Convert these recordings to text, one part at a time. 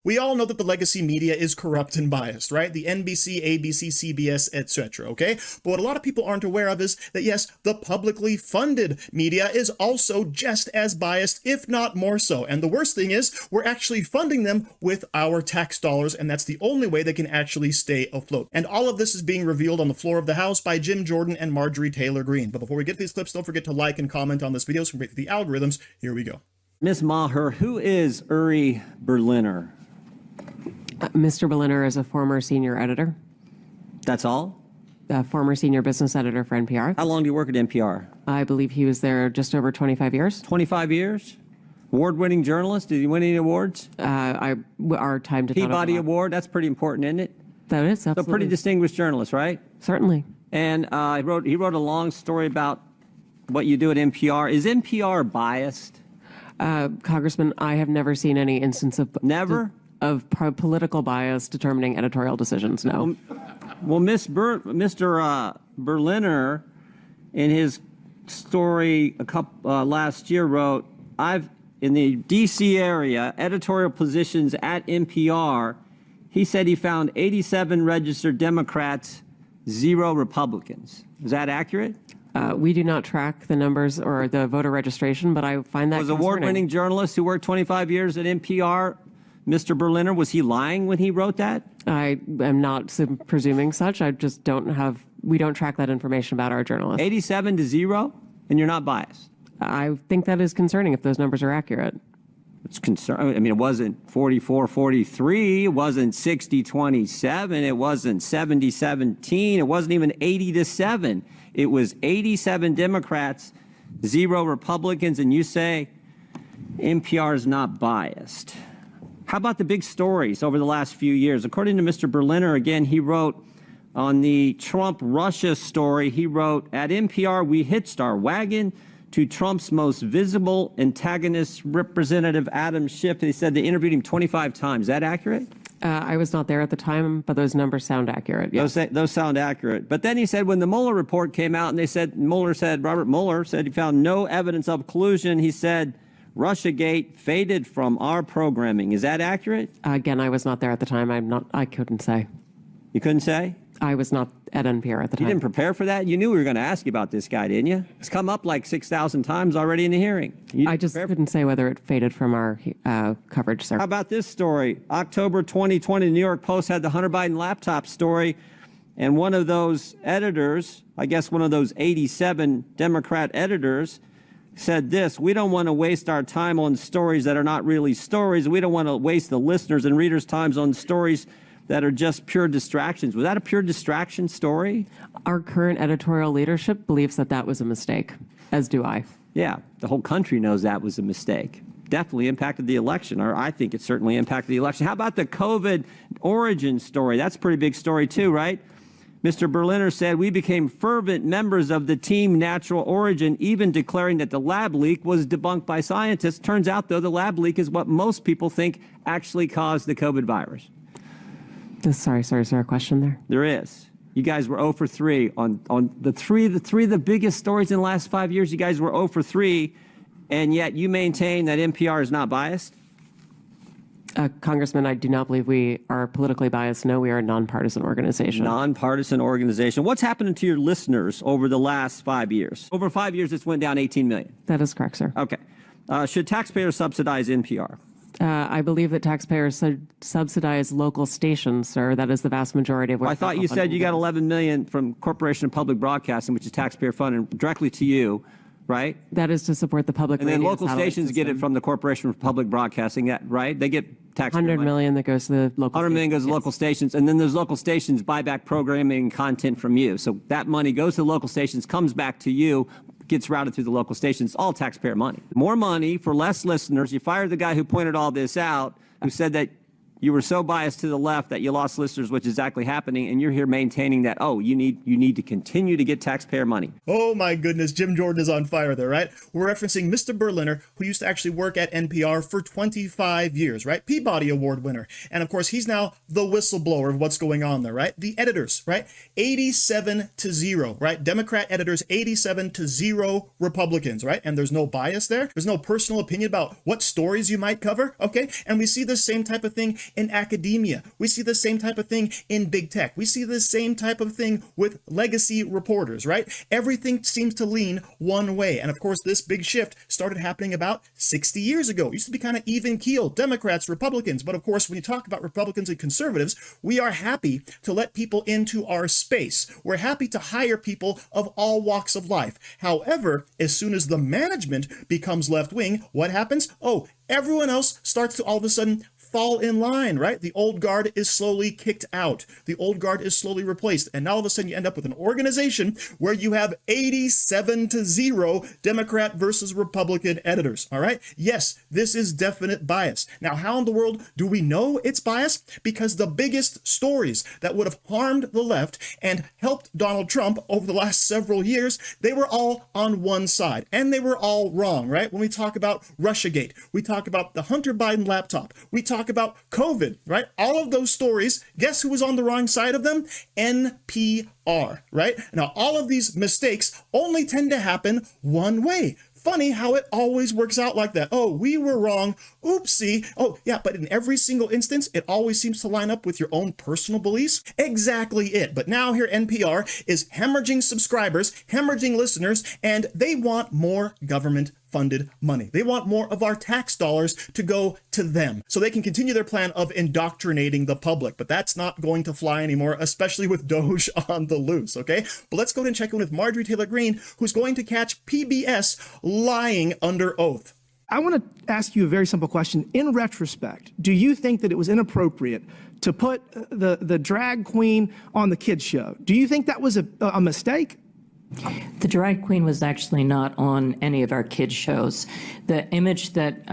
We all know that the legacy media is corrupt and biased, right? The NBC, ABC, CBS, etc., okay? But what a lot of people aren't aware of is that, yes, the publicly funded media is also just as biased, if not more so. And the worst thing is, we're actually funding them with our tax dollars, and that's the only way they can actually stay afloat. And all of this is being revealed on the floor of the House by Jim Jordan and Marjorie Taylor Green. But before we get to these clips, don't forget to like and comment on this video so we can break through the algorithms. Here we go. Ms. Maher, who is Uri Berliner? Mr. Berliner is a former senior editor, That's all? former senior business editor for NPR. How long do you work at NPR? I believe he was there just over 25 years. 25 years? Award-winning journalist? Did he win any awards? Our time did not Peabody overlap. Award? That's pretty important, isn't it? That is, So absolutely. pretty distinguished journalist, right? Certainly. And he wrote a long story about what you do at NPR. Is NPR biased? Congressman, I have never seen any instance of political bias determining editorial decisions, no. Well, Mr. Berliner, in his story last year, wrote, in the D.C. area, editorial positions at NPR, he said he found 87 registered Democrats, 0 Republicans. Is that accurate? We do not track the numbers or the voter registration, but I find that Was concerning. award-winning journalist who worked 25 years at NPR, Mr. Berliner, was he lying when he wrote that? I am not presuming such. I just we don't track that information about our journalists. 87 to 0, and you're not biased. I think that is concerning if those numbers are accurate. It's concern. I mean, it wasn't 44-43. It wasn't 60-27. It wasn't 70-17. It wasn't even 80-7. It was 87 Democrats, 0 Republicans, and you say NPR is not biased. How about the big stories over the last few years? According to Mr. Berliner, again, he wrote on the Trump-Russia story, he wrote, at NPR, we hitched our wagon to Trump's most visible antagonist, Representative Adam Schiff. He said they interviewed him 25 times. Is that accurate? I was not there at the time, but those numbers sound accurate. Yes. Those sound accurate. But then he said when the Mueller report came out and they said, Robert Mueller said he found no evidence of collusion, he said, Russiagate faded from our programming. Is that accurate? Again, I was not there at the time. I couldn't say. You couldn't say? I was not at NPR at the time. You didn't prepare for that? You knew we were going to ask you about this guy, didn't you? It's come up like 6,000 times already in the hearing. I just couldn't say whether it faded from our coverage, sir. How about this story? October 2020, the New York Post had the Hunter Biden laptop story, and one of those editors, I guess one of those 87 Democrat editors, said this: we don't want to waste our time on stories that are not really stories. We don't want to waste the listeners' and readers' times on stories that are just pure distractions. Was that a pure distraction story? Our current editorial leadership believes that that was a mistake, as do I. Yeah, the whole country knows that was a mistake. Definitely impacted the election, or I think it certainly impacted the election. How about the COVID origin story? That's a pretty big story too, right? Mr. Berliner said, we became fervent members of the team Natural Origin, even declaring that the lab leak was debunked by scientists. Turns out, though, the lab leak is what most people think actually caused the COVID virus. Sorry, is there a question there? There is. You guys were 0 for 3 on the three of the biggest stories in the last 5 years. You guys were 0 for 3, and yet you maintain that NPR is not biased? Congressman, I do not believe we are politically biased. No, we are a nonpartisan organization. Nonpartisan organization. What's happening to your listeners over the last 5 years? Over 5 years, it's went down 18 million. That is correct, sir. Okay. Should taxpayers subsidize NPR? I believe that taxpayers subsidize local stations, sir. That is the vast majority of what. I thought you said you got 11 million from Corporation of Public Broadcasting, which is taxpayer funded directly to you, right? That is to support the public. And then local stations get it from the Corporation of Public Broadcasting, right? They get taxpayer money. 100 million that goes to the local. 100 million goes to local stations, and then those local stations buy back programming and content from you. So that money goes to the local stations, comes back to you, gets routed through the local stations, all taxpayer money. More money for less listeners. You fired the guy who pointed all this out, who said that you were so biased to the left that you lost listeners, which is exactly happening, and you're here maintaining that, oh, you need to continue to get taxpayer money. Oh my goodness, Jim Jordan is on fire there, right? We're referencing Mr. Berliner, who used to actually work at NPR for 25 years, right? Peabody Award winner. And of course, he's now the whistleblower of what's going on there, right? The editors, right? 87 to 0, right? Democrat editors, 87 to 0 Republicans, right? And there's no bias there. There's no personal opinion about what stories you might cover, okay? And we see the same type of thing in academia. We see the same type of thing in big tech. We see the same type of thing with legacy reporters, right? Everything seems to lean one way. And of course, this big shift started happening about 60 years ago. It used to be kind of even keel, Democrats, Republicans. But of course, when you talk about Republicans and conservatives, we are happy to let people into our space. We're happy to hire people of all walks of life. However, as soon as the management becomes left-wing, what happens? Oh, everyone else starts to all of a sudden fall in line, right? The old guard is slowly kicked out. The old guard is slowly replaced. And now all of a sudden you end up with an organization where you have 87-0 Democrat versus Republican editors, all right? Yes, this is definite bias. Now, how in the world do we know it's bias? Because the biggest stories that would have harmed the left and helped Donald Trump over the last several years, they were all on one side and they were all wrong, right? When we talk about Russiagate, we talk about the Hunter Biden laptop, we talk about COVID, right? All of those stories, guess who was on the wrong side of them? NPR, right? Now, all of these mistakes only tend to happen one way. Funny how it always works out like that. Oh, we were wrong. Oopsie. Oh, yeah, but in every single instance, it always seems to line up with your own personal beliefs. Exactly it. But now here NPR is hemorrhaging subscribers, hemorrhaging listeners, and they want more government funded money. They want more of our tax dollars to go to them so they can continue their plan of indoctrinating the public. But that's not going to fly anymore, especially with Doge on the loose, okay? But let's go ahead and check in with Marjorie Taylor Green, who's going to catch PBS lying under oath. I want to ask you a very simple question. In retrospect, do you think that it was inappropriate to put the drag queen on the kids show? Do you think that was a mistake? The drag queen was actually not on any of our kids' shows. The image that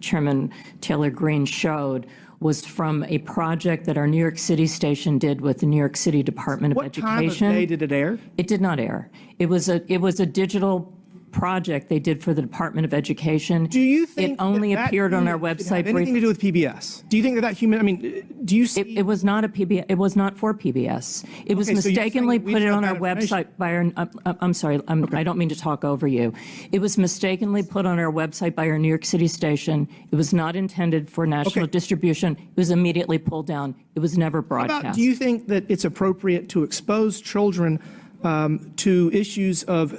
Chairman Taylor Green showed was from a project that our New York City station did with the New York City Department of Education. What time of day did it air? It did not air. It was a digital project they did for the Department of Education. Do you think it only appeared on our website? Anything to do with PBS? Do you think that human? I mean, do you see? It was not a PBS. It was not for PBS. It was mistakenly put it on our website by our. I'm sorry. I don't mean to talk over you. It was mistakenly put on our website by our New York City station. It was not intended for national distribution. It was immediately pulled down. It was never broadcast. Do you think that it's appropriate to expose children to issues of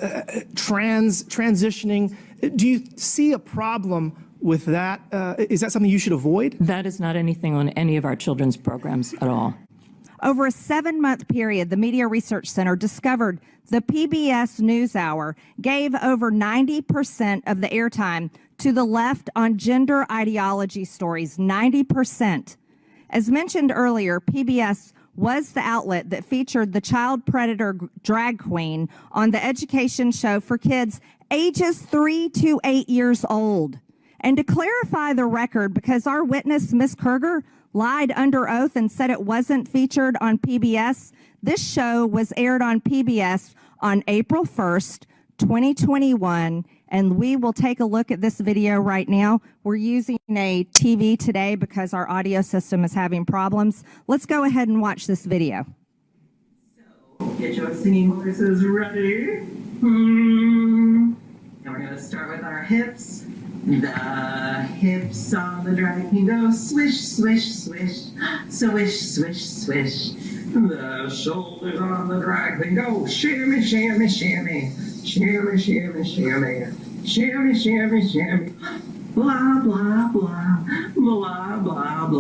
transitioning? Do you see a problem with that? Is that something you should avoid? That is not anything on any of our children's programs at all. Over a 7-month period, the Media Research Center discovered the PBS NewsHour gave over 90% of the airtime to the left on gender ideology stories, 90%. As mentioned earlier, PBS was the outlet that featured the child predator drag queen on the education show for kids ages 3 to 8 years old. And to clarify the record, because our witness, Ms. Kerger, lied under oath and said it wasn't featured on PBS, this show was aired on PBS on April 1st, 2021, and we will take a look at this video right now. We're using a TV today because our audio system is having problems. Let's go ahead and watch this video. So, get your singing voices ready. And we're going to start with our hips. The hips on the drag queen go swish, swish, swish, swish, swish, swish. The shoulders on the drag queen go shimmy, shimmy, shimmy, shimmy, shimmy, shimmy, shimmy, shimmy, shimmy. Blah, blah, blah, blah, blah, blah,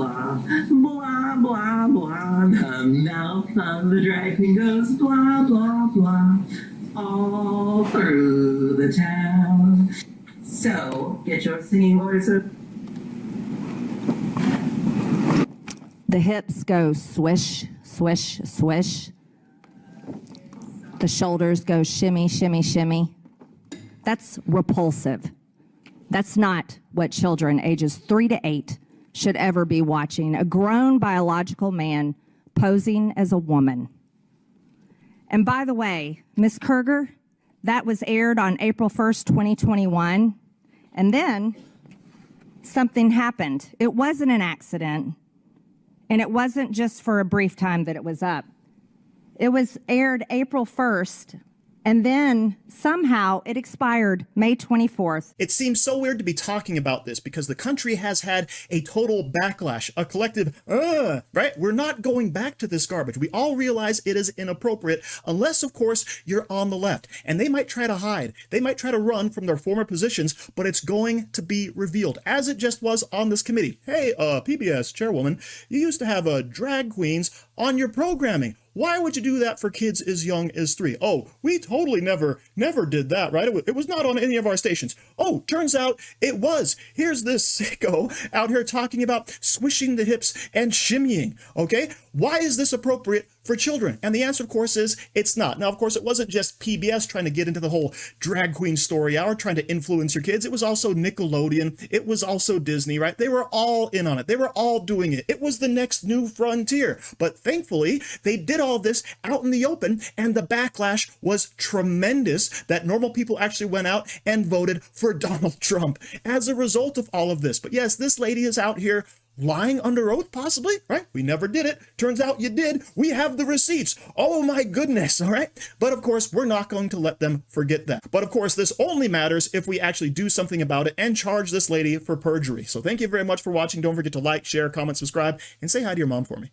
blah, blah, blah. The mouth on the drag queen goes blah, blah, blah, all through the town. So, get your singing voices. The hips go swish, swish, swish. The shoulders go shimmy, shimmy, shimmy. That's repulsive. That's not what children ages 3 to 8 should ever be watching. A grown biological man posing as a woman. And by the way, Ms. Kerger, that was aired on April 1st, 2021. And then something happened. It wasn't an accident. And it wasn't just for a brief time that it was up. It was aired April 1st, And then somehow it expired May 24th. It seems so weird to be talking about this because the country has had a total backlash, a collective, right? We're not going back to this garbage. We all realize it is inappropriate unless, of course, you're on the left. And they might try to hide. They might try to run from their former positions, but it's going to be revealed, as it just was on this committee. Hey, PBS chairwoman, you used to have drag queens on your programming. Why would you do that for kids as young as 3? Oh, we totally never did that, right? It was not on any of our stations. Oh, turns out it was. Here's this sicko out here talking about swishing the hips and shimmying, okay? Why is this appropriate for children? And the answer, of course, is it's not. Now, of course, it wasn't just PBS trying to get into the whole drag queen story hour, trying to influence your kids. It was also Nickelodeon. It was also Disney, right? They were all in on it. They were all doing it. It was the next new frontier. But thankfully, they did all this out in the open, and the backlash was tremendous that normal people actually went out and voted for Donald Trump as a result of all of this. But yes, this lady is out here lying under oath, possibly, right? We never did it. Turns out you did. We have the receipts. Oh my goodness, all right? But of course, we're not going to let them forget that. But of course, this only matters if we actually do something about it and charge this lady for perjury. So thank you very much for watching. Don't forget to like, share, comment, subscribe, and say hi to your mom for me.